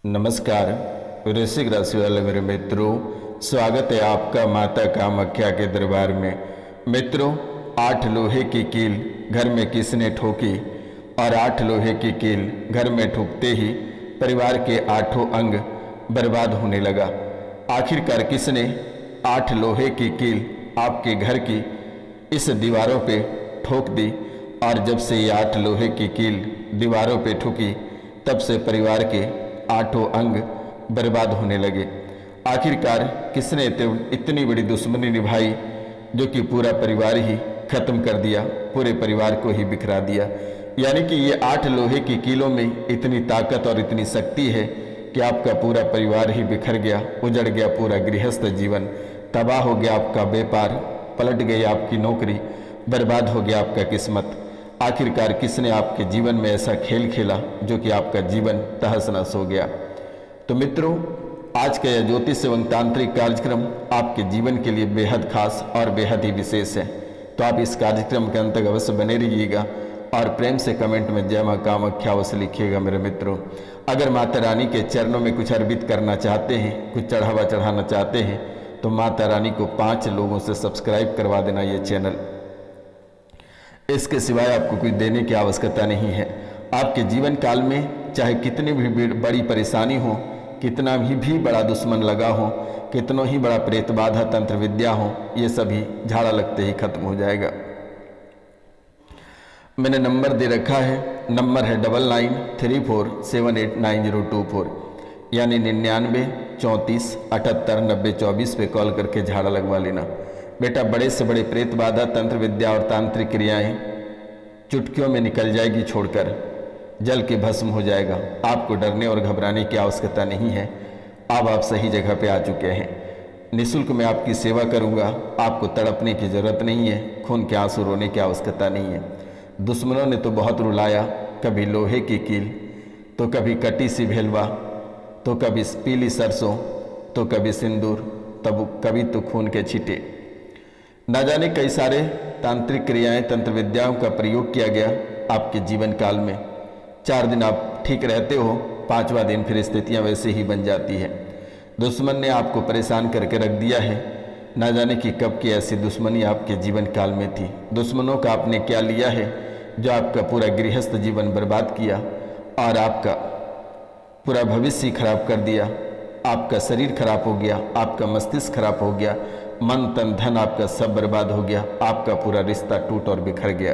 नमस्कार वृश्चिक राशि वाले मेरे मित्रों, स्वागत है आपका माता कामाख्या के दरबार में। मित्रों, 8 लोहे की कील घर में किसने ठोकी और 8 लोहे की कील घर में ठोकते ही परिवार के 8 अंग बर्बाद होने लगा। आखिरकार किसने 8 लोहे की कील आपके घर की इस दीवारों पे ठोक दी और जब से ये 8 लोहे की कील दीवारों पे ठुकी तब से परिवार के 8 अंग बर्बाद होने लगे। आखिरकार किसने इतनी बड़ी दुश्मनी निभाई जो कि पूरा परिवार ही खत्म कर दिया, पूरे परिवार को ही बिखरा दिया। यानी कि ये 8 लोहे की कीलों में इतनी ताकत और इतनी शक्ति है कि आपका पूरा परिवार ही बिखर गया, उजड़ गया, पूरा गृहस्थ जीवन तबाह हो गया, आपका व्यापार पलट गई, आपकी नौकरी बर्बाद हो गया, आपका किस्मत। आखिरकार किसने आपके जीवन में ऐसा खेल खेला जो कि आपका जीवन तहस नहस हो गया। तो मित्रों, आज का यह ज्योतिष एवं तांत्रिक कार्यक्रम आपके जीवन के लिए बेहद खास और बेहद ही विशेष है। तो आप इस कार्यक्रम के अंत तक अवश्य बने रहिएगा और प्रेम से कमेंट में जय मां कामाख्या अवश्य लिखिएगा मेरे मित्रों। अगर माता रानी के चरणों में कुछ अर्पित करना चाहते हैं, कुछ चढ़ावा चढ़ाना चाहते हैं, तो माता रानी को 5 लोगों से सब्सक्राइब करवा देना ये चैनल। इसके सिवाय आपको कुछ देने की आवश्यकता नहीं है। आपके जीवन काल में चाहे कितनी भी बड़ी परेशानी हो, कितना भी बड़ा दुश्मन लगा हो, कितना ही बड़ा प्रेत बाधा तंत्र विद्या हो, ये सभी झाड़ा लगते ही खत्म हो जाएगा। मैंने नंबर दे रखा है, नंबर है 9934789024 यानी 99 34 78 90 24 पे कॉल करके झाड़ा लगवा लेना। बेटा, बड़े से बड़े प्रेत बाधा तंत्र विद्या और तांत्रिक क्रियाएं चुटकियों में निकल जाएगी, छोड़कर जल के भस्म हो जाएगा। आपको डरने और घबराने की आवश्यकता नहीं है। अब आप सही जगह पे आ चुके हैं। निःशुल्क मैं आपकी सेवा करूंगा, आपको तड़पने की जरूरत नहीं है, खून के आंसू रोने की आवश्यकता नहीं है। दुश्मनों ने तो बहुत रुलाया, कभी लोहे की कील, तो कभी कटी सी भेलवा, तो कभी पीली सरसों, तो कभी सिंदूर, तब कभी तो खून के छींटे। न जाने कई सारे तांत्रिक क्रियाएं, तंत्र विद्याओं का प्रयोग किया गया आपके जीवन काल में। 4 दिन आप ठीक रहते हो, 5वां दिन फिर स्थितियां वैसे ही बन जाती है। दुश्मन ने आपको परेशान करके रख दिया है। न जाने कि कब की ऐसी दुश्मनी आपके जीवन काल में थी। दुश्मनों का आपने क्या लिया है जो आपका पूरा गृहस्थ जीवन बर्बाद किया और आपका पूरा भविष्य खराब कर दिया। आपका शरीर खराब हो गया, आपका मस्तिष्क खराब हो गया, मन तन धन आपका सब बर्बाद हो गया, आपका पूरा रिश्ता टूट और बिखर गया।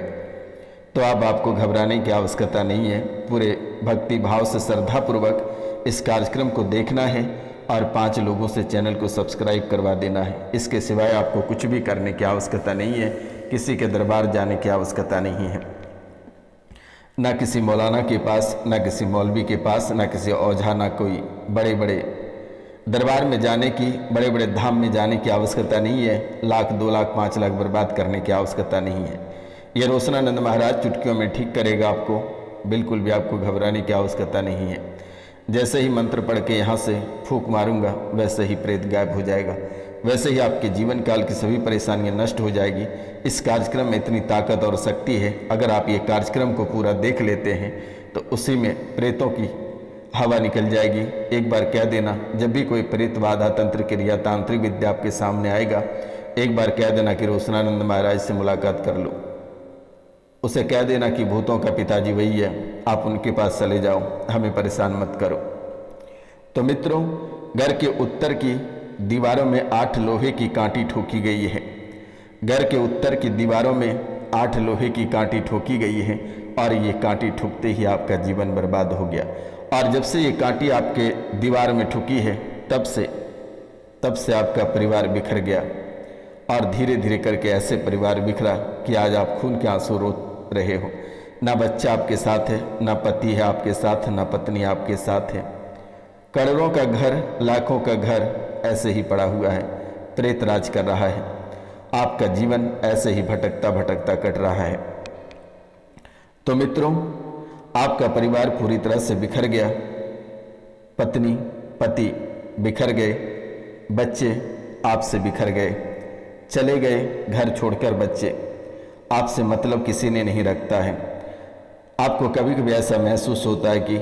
तो अब आपको घबराने की आवश्यकता नहीं है। पूरे भक्ति भाव से श्रद्धापूर्वक इस कार्यक्रम को देखना है और 5 लोगों से चैनल को सब्सक्राइब करवा देना है। इसके सिवाय आपको कुछ भी करने की आवश्यकता नहीं है, किसी के दरबार जाने की आवश्यकता नहीं है, ना किसी मौलाना के पास, ना किसी मौलवी के पास, ना किसी ओझा, ना कोई बड़े बड़े दरबार में जाने की, बड़े बड़े धाम में जाने की आवश्यकता नहीं है। लाख 2 लाख 5 लाख बर्बाद करने की आवश्यकता नहीं है। ये रोशनानंद महाराज चुटकियों में ठीक करेगा आपको। बिल्कुल भी आपको घबराने की आवश्यकता नहीं है। जैसे ही मंत्र पढ़ के यहाँ से फूंक मारूंगा वैसे ही प्रेत गायब हो जाएगा, वैसे ही आपके जीवन काल की सभी परेशानियाँ नष्ट हो जाएगी। इस कार्यक्रम में इतनी ताकत और शक्ति है, अगर आप ये कार्यक्रम को पूरा देख लेते हैं तो उसी में प्रेतों की हवा निकल जाएगी। एक बार कह देना, जब भी कोई प्रेत बाधा तंत्र क्रिया तांत्रिक विद्या आपके सामने आएगा, एक बार कह देना कि रोशनानंद महाराज से मुलाकात कर लो। उसे कह देना कि भूतों का पिताजी वही है, आप उनके पास चले जाओ, हमें परेशान मत करो। तो मित्रों, घर के उत्तर की दीवारों में 8 लोहे की कांटी ठोकी गई है। घर के उत्तर की दीवारों में 8 लोहे की कांटी ठोकी गई है और ये कांटी ठुकते ही आपका जीवन बर्बाद हो गया। और जब से ये कांटी आपके दीवार में ठुकी है तब से आपका परिवार बिखर गया और धीरे धीरे करके ऐसे परिवार बिखरा कि आज आप खून के आंसू रो रहे हो। ना बच्चा आपके साथ है, ना पति है आपके साथ, ना पत्नी आपके साथ है। करोड़ों का घर, लाखों का घर ऐसे ही पड़ा हुआ है, प्रेत राज कर रहा है। आपका जीवन ऐसे ही भटकता भटकता कट रहा है। तो मित्रों, आपका परिवार पूरी तरह से बिखर गया। पत्नी पति बिखर गए, बच्चे आपसे बिखर गए, चले गए घर छोड़कर। बच्चे आपसे मतलब किसी ने नहीं रखता है। आपको कभी कभी ऐसा महसूस होता है कि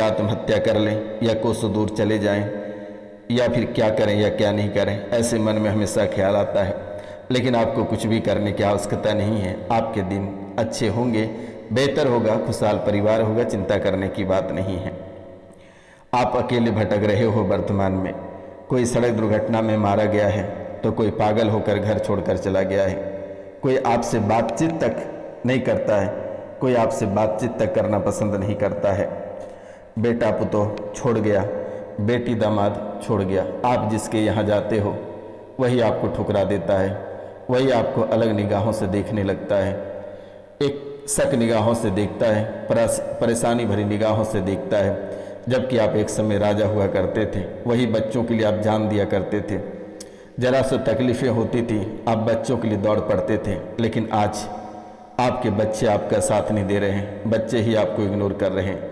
आत्महत्या कर लें या कोसों दूर चले जाएं, या फिर क्या करें या क्या नहीं करें, ऐसे मन में हमेशा ख्याल आता है। लेकिन आपको कुछ भी करने की आवश्यकता नहीं है। आपके दिन अच्छे होंगे, बेहतर होगा, खुशहाल परिवार होगा, चिंता करने की बात नहीं है। आप अकेले भटक रहे हो वर्तमान में। कोई सड़क दुर्घटना में मारा गया है तो कोई पागल होकर घर छोड़कर चला गया है। कोई आपसे बातचीत तक नहीं करता है, कोई आपसे बातचीत तक करना पसंद नहीं करता है। बेटा पुतोह छोड़ गया, बेटी दामाद छोड़ गया। आप जिसके यहाँ जाते हो वही आपको ठुकरा देता है, वही आपको अलग निगाहों से देखने लगता है, एक शक निगाहों से देखता है, परेशानी भरी निगाहों से देखता है। जबकि आप एक समय राजा हुआ करते थे, वही बच्चों के लिए आप जान दिया करते थे। जरा सी तकलीफ़ें होती थी आप बच्चों के लिए दौड़ पड़ते थे। लेकिन आज आपके बच्चे आपका साथ नहीं दे रहे हैं, बच्चे ही आपको इग्नोर कर रहे हैं,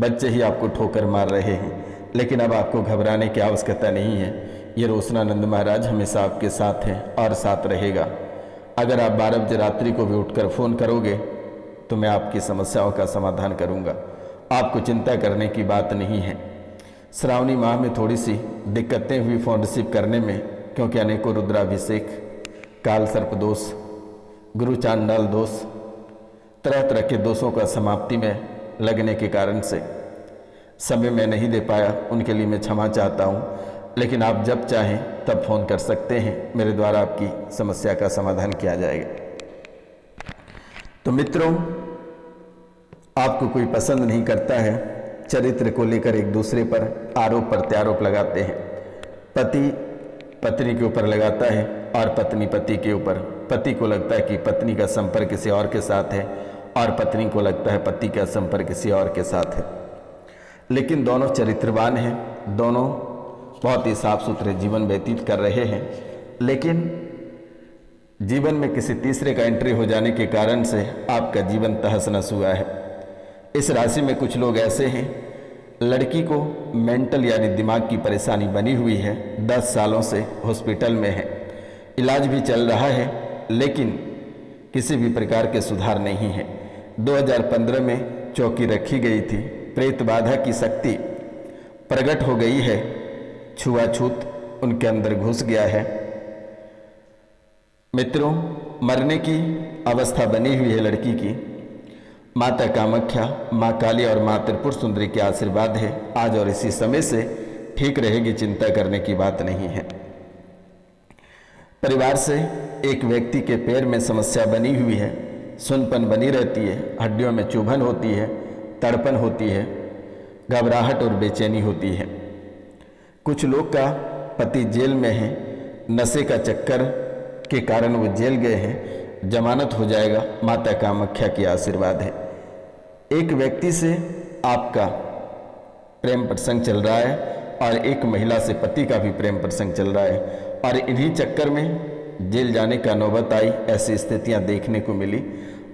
बच्चे ही आपको ठोकर मार रहे हैं। लेकिन अब आपको घबराने की आवश्यकता नहीं है। ये रोशनानंद महाराज हमेशा आपके साथ हैं और साथ रहेगा। अगर आप 12 बजे रात्रि को भी उठकर फ़ोन करोगे तो मैं आपकी समस्याओं का समाधान करूंगा। आपको चिंता करने की बात नहीं है। श्रावणी माह में थोड़ी सी दिक्कतें हुई फ़ोन रिसीव करने में, क्योंकि अनेकों रुद्राभिषेक, काल सर्प दोष, गुरु चांडाल दोष, तरह तरह के दोषों का समाप्ति में लगने के कारण से समय मैं नहीं दे पाया। उनके लिए मैं क्षमा चाहता हूँ। लेकिन आप जब चाहें तब फ़ोन कर सकते हैं, मेरे द्वारा आपकी समस्या का समाधान किया जाएगा। तो मित्रों, आपको कोई पसंद नहीं करता है, चरित्र को लेकर एक दूसरे पर आरोप प्रत्यारोप लगाते हैं। पति पत्नी के ऊपर लगाता है और पत्नी पति के ऊपर। पति को लगता है कि पत्नी का संपर्क किसी और के साथ है और पत्नी को लगता है पति का संपर्क किसी और के साथ है। लेकिन दोनों चरित्रवान हैं, दोनों बहुत ही साफ सुथरे जीवन व्यतीत कर रहे हैं। लेकिन जीवन में किसी तीसरे का एंट्री हो जाने के कारण से आपका जीवन तहस नहस हुआ है। इस राशि में कुछ लोग ऐसे हैं, लड़की को मेंटल यानी दिमाग की परेशानी बनी हुई है, 10 सालों से हॉस्पिटल में है, इलाज भी चल रहा है, लेकिन किसी भी प्रकार के सुधार नहीं है। 2015 में चौकी रखी गई थी, प्रेत बाधा की शक्ति प्रकट हो गई है, छुआछूत उनके अंदर घुस गया है। मित्रों, मरने की अवस्था बनी हुई है लड़की की। माता कामाख्या, माँ काली और माँ त्रिपुर सुंदरी के आशीर्वाद है, आज और इसी समय से ठीक रहेगी, चिंता करने की बात नहीं है। परिवार से एक व्यक्ति के पैर में समस्या बनी हुई है, सुनपन बनी रहती है, हड्डियों में चुभन होती है, तड़पन होती है, घबराहट और बेचैनी होती है। कुछ लोग का पति जेल में है, नशे का चक्कर के कारण वो जेल गए हैं, जमानत हो जाएगा, माता कामाख्या की आशीर्वाद है। एक व्यक्ति से आपका प्रेम प्रसंग चल रहा है और एक महिला से पति का भी प्रेम प्रसंग चल रहा है और इन्हीं चक्कर में जेल जाने का नौबत आई। ऐसी स्थितियां देखने को मिली।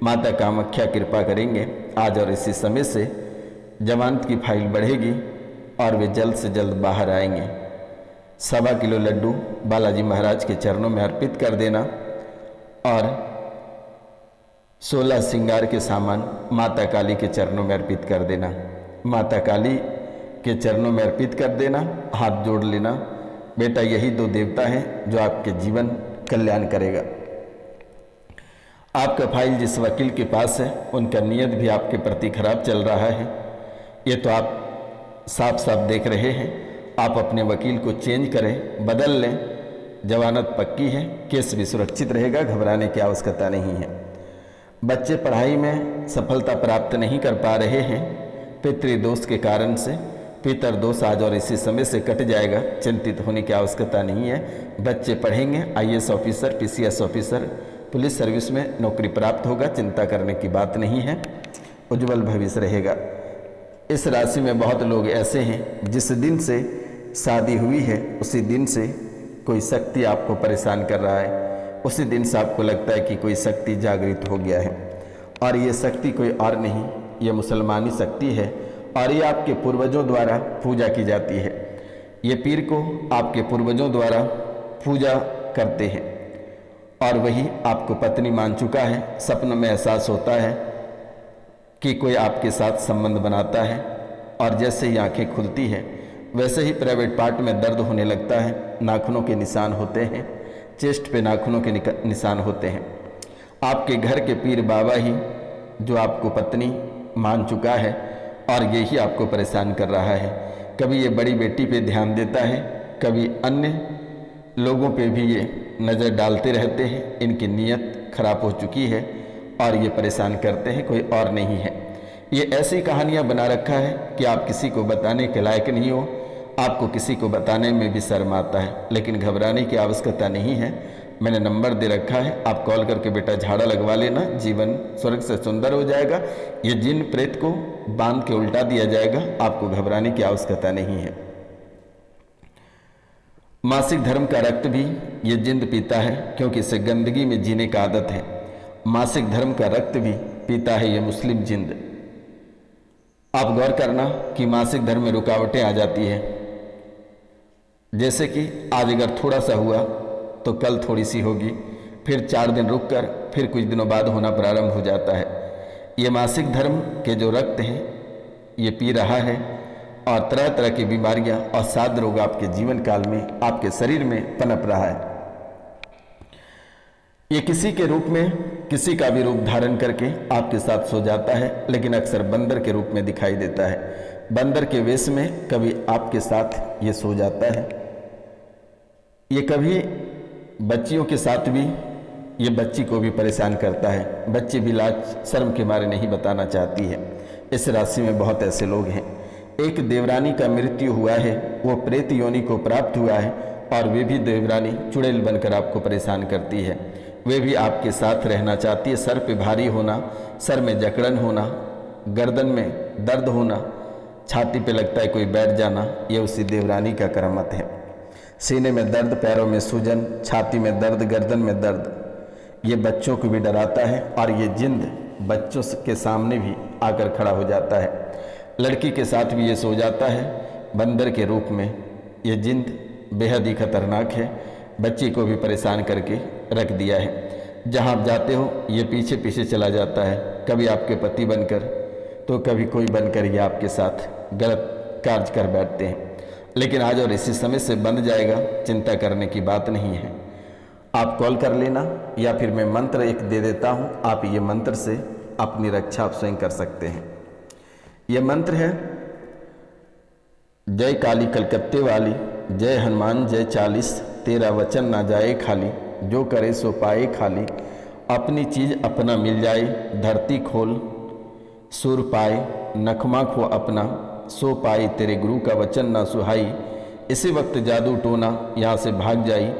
माता कामाख्या कृपा करेंगे, आज और इसी समय से जमानत की फाइल बढ़ेगी और वे जल्द से जल्द बाहर आएंगे। 1.25 किलो लड्डू बालाजी महाराज के चरणों में अर्पित कर देना और 16 श्रृंगार के सामान माता काली के चरणों में अर्पित कर देना। माता काली के चरणों में अर्पित कर देना, हाथ जोड़ लेना। बेटा, यही 2 देवता हैं जो आपके जीवन कल्याण करेगा। आपका फाइल जिस वकील के पास है, उनका नियत भी आपके प्रति खराब चल रहा है, ये तो आप साफ साफ देख रहे हैं। आप अपने वकील को चेंज करें, बदल लें, जमानत पक्की है, केस भी सुरक्षित रहेगा, घबराने की आवश्यकता नहीं है। बच्चे पढ़ाई में सफलता प्राप्त नहीं कर पा रहे हैं, पितृदोष के कारण से। पितर दोष आज और इसी समय से कट जाएगा, चिंतित होने की आवश्यकता नहीं है। बच्चे पढ़ेंगे, IAS officer, PCS officer, police service में नौकरी प्राप्त होगा, चिंता करने की बात नहीं है, उज्जवल भविष्य रहेगा। इस राशि में बहुत लोग ऐसे हैं जिस दिन से शादी हुई है उसी दिन से कोई शक्ति आपको परेशान कर रहा है, उसी दिन से आपको लगता है कि कोई शक्ति जागृत हो गया है और ये शक्ति कोई और नहीं, ये मुसलमानी शक्ति है और ये आपके पूर्वजों द्वारा पूजा की जाती है। ये पीर को आपके पूर्वजों द्वारा पूजा करते हैं और वही आपको पत्नी मान चुका है। सपन में एहसास होता है कि कोई आपके साथ संबंध बनाता है और जैसे ही आंखें खुलती है वैसे ही प्राइवेट पार्ट में दर्द होने लगता है, नाखूनों के निशान होते हैं, चेस्ट पे नाखूनों के निशान होते हैं। आपके घर के पीर बाबा ही जो आपको पत्नी मान चुका है और यही आपको परेशान कर रहा है। कभी ये बड़ी बेटी पे ध्यान देता है, कभी अन्य लोगों पे भी ये नज़र डालते रहते हैं। इनकी नीयत खराब हो चुकी है और ये परेशान करते हैं, कोई और नहीं है। ये ऐसी कहानियाँ बना रखा है कि आप किसी को बताने के लायक नहीं हो, आपको किसी को बताने में भी शर्म आता है। लेकिन घबराने की आवश्यकता नहीं है, मैंने नंबर दे रखा है, आप कॉल करके बेटा झाड़ा लगवा लेना, जीवन स्वर्ग से सुंदर हो जाएगा। ये जिन प्रेत को बांध के उल्टा दिया जाएगा, आपको घबराने की आवश्यकता नहीं है। मासिक धर्म का रक्त भी ये जिंद पीता है क्योंकि इसे गंदगी में जीने का आदत है। मासिक धर्म का रक्त भी पीता है ये मुस्लिम जिंद। आप गौर करना कि मासिक धर्म में रुकावटें आ जाती है, जैसे कि आज अगर थोड़ा सा हुआ तो कल थोड़ी सी होगी, फिर 4 दिन रुक कर फिर कुछ दिनों बाद होना प्रारंभ हो जाता है। ये मासिक धर्म के जो रक्त हैं ये पी रहा है और तरह तरह की बीमारियां और साद रोग आपके जीवन काल में आपके शरीर में पनप रहा है। ये किसी के रूप में, किसी का भी रूप धारण करके आपके साथ सो जाता है, लेकिन अक्सर बंदर के रूप में दिखाई देता है। बंदर के वेश में कभी आपके साथ ये सो जाता है। ये कभी बच्चियों के साथ भी ये बच्ची को भी परेशान करता है। बच्ची भी लाज शर्म के मारे नहीं बताना चाहती है। इस राशि में बहुत ऐसे लोग हैं। एक देवरानी का मृत्यु हुआ है, वो प्रेत योनि को प्राप्त हुआ है और वे भी देवरानी चुड़ैल बनकर आपको परेशान करती है। वे भी आपके साथ रहना चाहती है। सर पे भारी होना, सर में जकड़न होना, गर्दन में दर्द होना, छाती पे लगता है कोई बैठ जाना, ये उसी देवरानी का करामत है। सीने में दर्द, पैरों में सूजन, छाती में दर्द, गर्दन में दर्द, ये बच्चों को भी डराता है और ये जिंद बच्चों के सामने भी आकर खड़ा हो जाता है। लड़की के साथ भी ये सो जाता है बंदर के रूप में। ये जिंद बेहद ही खतरनाक है, बच्ची को भी परेशान करके रख दिया है। जहाँ आप जाते हो ये पीछे पीछे चला जाता है, कभी आपके पति बनकर तो कभी कोई बनकर ये आपके साथ गलत कार्य कर बैठते हैं। लेकिन आज और इसी समय से बंद जाएगा, चिंता करने की बात नहीं है। आप कॉल कर लेना या फिर मैं मंत्र एक दे देता हूँ, आप ये मंत्र से अपनी रक्षा आप स्वयं कर सकते हैं। ये मंत्र है, जय काली कलकत्ते वाली, जय हनुमान जय 40, तेरा वचन ना जाए खाली, जो करे सो पाए खाली, अपनी चीज अपना मिल जाए, धरती खोल सुर पाए, नखमा खो अपना, सो पाए तेरे गुरु का वचन ना सुहाई, इसी वक्त जादू टोना यहाँ से भाग जाई,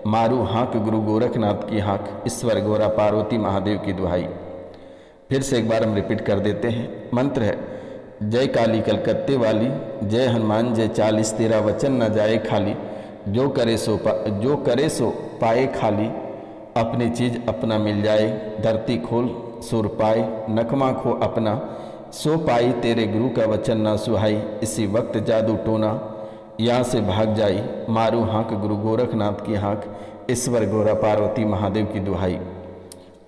मारू हाँक गुरु गोरखनाथ की हाँक, ईश्वर गोरा पार्वती महादेव की दुहाई। फिर से एक बार हम रिपीट कर देते हैं। मंत्र है, जय काली कलकत्ते वाली, जय हनुमान जय 40, तेरा वचन न जाए खाली, जो करे सो पाए खाली, अपनी चीज अपना मिल जाए, धरती खोल सुर पाए, नखमा खो अपना, सो पाई तेरे गुरु का वचन ना सुहाई, इसी वक्त जादू टोना यहाँ से भाग जाई, मारू हाँक गुरु गोरखनाथ की हाँक, ईश्वर गोरा पार्वती महादेव की दुहाई।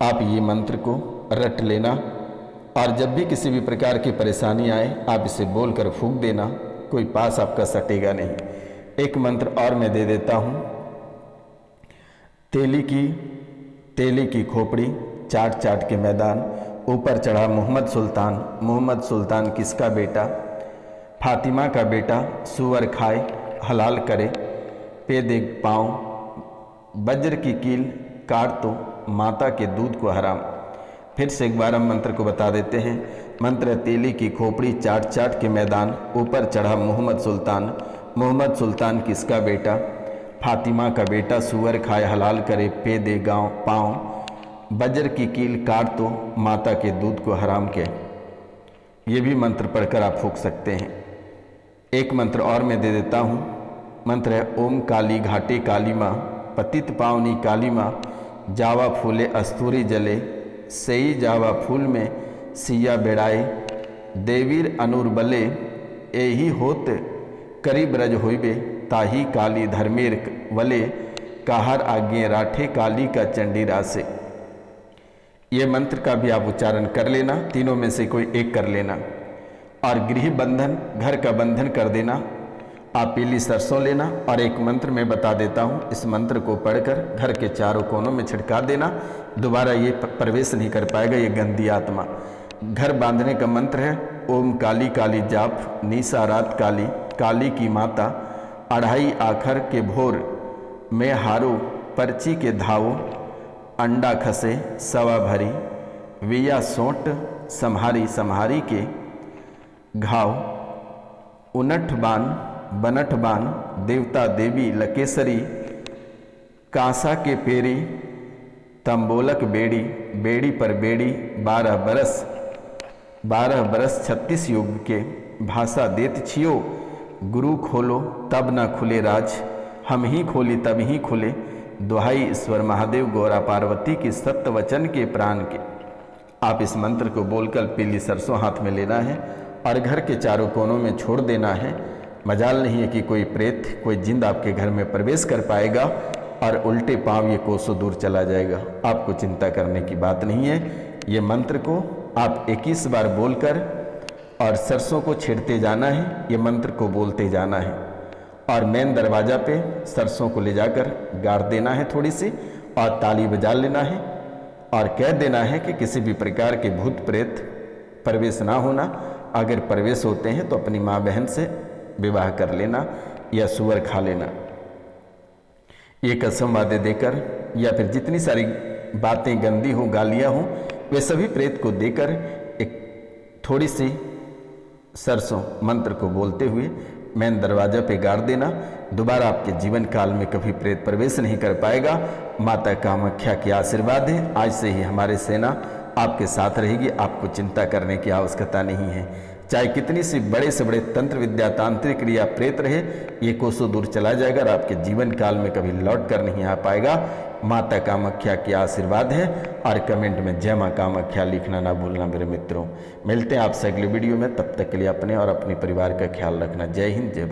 आप ये मंत्र को रट लेना और जब भी किसी भी प्रकार की परेशानी आए आप इसे बोलकर फूंक देना, कोई पास आपका सटेगा नहीं। एक मंत्र और मैं दे देता हूँ। तेली की खोपड़ी, चाट चाट के मैदान, ऊपर चढ़ा मोहम्मद सुल्तान किसका बेटा, फातिमा का बेटा, सुअर खाए हलाल करे, पे दे पाँव, वज्र की कील काट तो माता के दूध को हराम। फिर से एक बार हम मंत्र को बता देते हैं। मंत्र, तेली की खोपड़ी, चाट चाट के मैदान, ऊपर चढ़ा मोहम्मद सुल्तान किसका बेटा, फातिमा का बेटा, सुअर खाए हलाल करे, पे दे गाँव पाँव, वज्र की कील काट तो माता के दूध को हराम के। ये भी मंत्र पढ़कर आप फूंक सकते हैं। एक मंत्र और मैं दे देता हूँ। मंत्र है, ओम काली घाटे काली माँ, पतित पावनी काली माँ, जावा फूले अस्तूरी जले, सई जावा फूल में सिया बेड़ाए, देवीर अनुर बले, एही होत करी ब्रज होइबे, ताही काली धर्मेर वले, काहर आगे राठे काली का चंडी रासे। ये मंत्र का भी आप उच्चारण कर लेना, तीनों में से कोई एक कर लेना। और गृह बंधन, घर का बंधन कर देना। आप पीली सरसों लेना और एक मंत्र मैं बता देता हूँ, इस मंत्र को पढ़कर घर के चारों कोनों में छिड़का देना। दोबारा ये प्रवेश नहीं कर पाएगा ये गंदी आत्मा। घर बांधने का मंत्र है ओम काली काली जाप, निशा रात काली, काली की माता, अढ़ाई आखर के भोर में हारो, पर्ची के धावो, अंडा खसे सवा भरी, विया सोंट सम्हारी सम्हारी के घाव, उनठ बान बनठ बान, देवता देवी लकेसरी, कांसा के पेरी, तंबोलक बेड़ी, बेड़ी पर बेड़ी, 12 बरस 36 युग के, भाषा देत छियो, गुरु खोलो तब न खुले राज, हम ही खोली तब ही खुले, दुहाई ईश्वर महादेव गौरा पार्वती की सत्य वचन के प्राण के। आप इस मंत्र को बोलकर पीली सरसों हाथ में लेना है और घर के चारों कोनों में छोड़ देना है। मजाल नहीं है कि कोई प्रेत, कोई जिंद आपके घर में प्रवेश कर पाएगा और उल्टे पांव ये कोसों दूर चला जाएगा। आपको चिंता करने की बात नहीं है। ये मंत्र को आप 21 बार बोलकर और सरसों को छेड़ते जाना है, ये मंत्र को बोलते जाना है और मेन दरवाजा पे सरसों को ले जाकर गाड़ देना है थोड़ी सी और ताली बजा लेना है और कह देना है कि किसी भी प्रकार के भूत प्रेत प्रवेश ना होना। अगर प्रवेश होते हैं तो अपनी माँ बहन से विवाह कर लेना या सुअर खा लेना। ये कसम वादे देकर या फिर जितनी सारी बातें गंदी हो, गालियाँ हों, वे सभी प्रेत को देकर एक थोड़ी सी सरसों मंत्र को बोलते हुए मेन दरवाजा पे गाड़ देना। दोबारा आपके जीवन काल में कभी प्रेत प्रवेश नहीं कर पाएगा। माता कामाख्या के आशीर्वाद है। आज से ही हमारी सेना आपके साथ रहेगी, आपको चिंता करने की आवश्यकता नहीं है। चाहे कितनी सी बड़े से बड़े तंत्र विद्या तांत्रिक क्रिया प्रेत रहे, ये कोसों दूर चला जाएगा और आपके जीवन काल में कभी लौट कर नहीं आ पाएगा। माता कामाख्या के आशीर्वाद है। और कमेंट में जय माँ कामाख्या लिखना ना भूलना मेरे मित्रों। मिलते हैं आपसे अगले वीडियो में, तब तक के लिए अपने और अपने परिवार का ख्याल रखना। जय हिंद, जय भारत।